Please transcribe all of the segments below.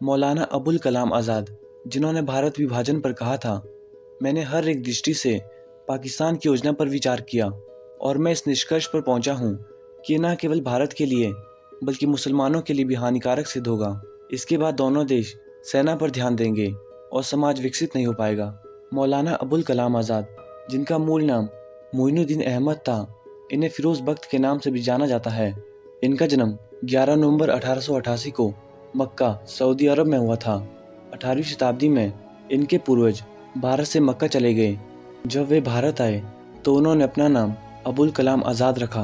मौलाना अबुल कलाम आज़ाद, जिन्होंने भारत विभाजन पर कहा था, मैंने हर एक दृष्टि से पाकिस्तान की योजना पर विचार किया और मैं इस निष्कर्ष पर पहुंचा हूं कि न केवल भारत के लिए बल्कि मुसलमानों के लिए भी हानिकारक सिद्ध होगा। इसके बाद दोनों देश सेना पर ध्यान देंगे और समाज विकसित नहीं हो पाएगा। मौलाना अबुल कलाम आज़ाद, जिनका मूल नाम मोइनुद्दीन अहमद था, इन्हें फिरोज़ बख्त के नाम से भी जाना जाता है। इनका जन्म 11 नवंबर 1888 को मक्का, सऊदी अरब में हुआ था। 18वीं शताब्दी में इनके पूर्वज भारत से मक्का चले गए। जब वे भारत आए तो उन्होंने अपना नाम अबुल कलाम आज़ाद रखा।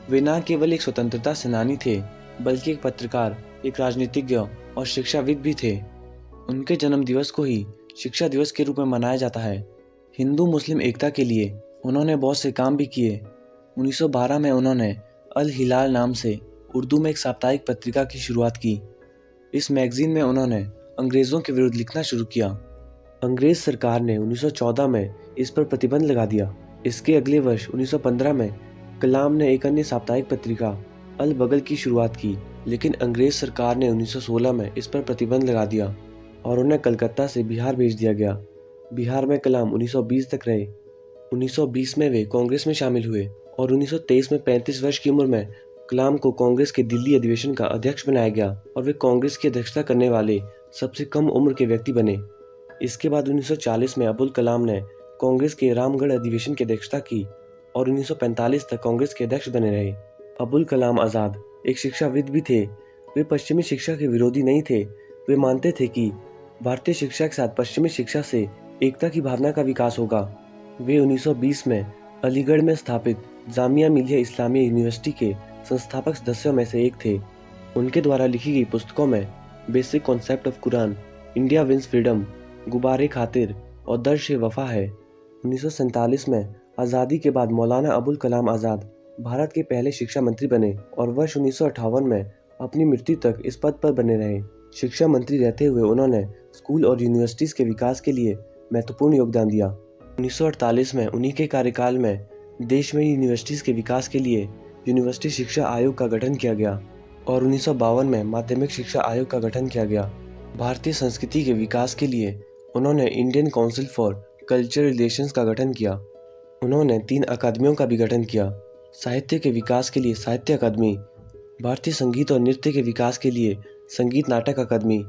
वे न केवल एक स्वतंत्रता सेनानी थे बल्कि एक पत्रकार, एक राजनीतिज्ञ और शिक्षाविद भी थे। उनके जन्म दिवस को ही शिक्षा दिवस के रूप में मनाया जाता है। हिंदू मुस्लिम एकता के लिए उन्होंने बहुत से काम भी किए। 1912 में उन्होंने अल हिलाल नाम से उर्दू में एक साप्ताहिक पत्रिका की शुरुआत की। इस मैगजीन में उन्होंने अंग्रेज़ों के विरुद्ध लिखना शुरू किया। अंग्रेज़ सरकार ने 1914 में इस पर प्रतिबंध लगा दिया। इसके अगले वर्ष 1915 में कलाम ने एक अन्य साप्ताहिक पत्रिका अल बगल की शुरुआत की, लेकिन अंग्रेज़ सरकार ने 1916 में इस पर प्रतिबंध लगा दिया और उन्हें कलकत्ता से बिहार भेज दिया गया। बिहार में कलाम 1920 तक रहे। 1920 में वे कांग्रेस में शामिल हुए और 1923 में 35 वर्ष की उम्र में कलाम को कांग्रेस के दिल्ली अधिवेशन का अध्यक्ष बनाया गया और वे कांग्रेस की अध्यक्षता करने वाले सबसे कम उम्र के व्यक्ति बने। इसके बाद 1940 में अबुल कलाम ने कांग्रेस के रामगढ़ अधिवेशन की अध्यक्षता की और 1945 तक कांग्रेस के अध्यक्ष बने रहे। अबुल कलाम आज़ाद एक शिक्षाविद भी थे। वे पश्चिमी शिक्षा के विरोधी नहीं थे। वे मानते थे कि भारतीय शिक्षा के साथ पश्चिमी शिक्षा से एकता की भावना का विकास होगा। वे 1920 में अलीगढ़ में स्थापित जामिया मिलिया इस्लामिया यूनिवर्सिटी के संस्थापक सदस्यों में से एक थे। उनके द्वारा लिखी गई पुस्तकों में basic concept of Quran, India wins freedom, गुबारे खातिर और दर्श वफा है। 1947 में आज़ादी के बाद मौलाना अबुल कलाम आज़ाद भारत के पहले शिक्षा मंत्री बने और वर्ष 1958 में अपनी मृत्यु तक इस पद पर बने रहे। शिक्षा मंत्री रहते हुए उन्होंने स्कूल और यूनिवर्सिटीज़ के विकास के लिए महत्वपूर्ण योगदान दिया। 1948 में उन्हीं के कार्यकाल में देश में यूनिवर्सिटीज़ के विकास के लिए यूनिवर्सिटी शिक्षा आयोग का गठन किया गया और 1952 में माध्यमिक शिक्षा आयोग का गठन किया गया। भारतीय संस्कृति के विकास के लिए उन्होंने Indian council for cultural relations का गठन किया। उन्होंने 3 अकादमियों का भी गठन किया। साहित्य के विकास के लिए साहित्य अकादमी, भारतीय संगीत और नृत्य के विकास के लिए संगीत नाटक अकादमी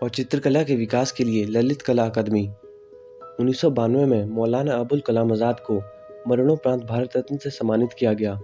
और चित्रकला के विकास के लिए ललित कला अकादमी। 1992 में मौलाना अबुल कलाम आज़ाद को मरणोपरांत भारत रत्न से सम्मानित किया गया।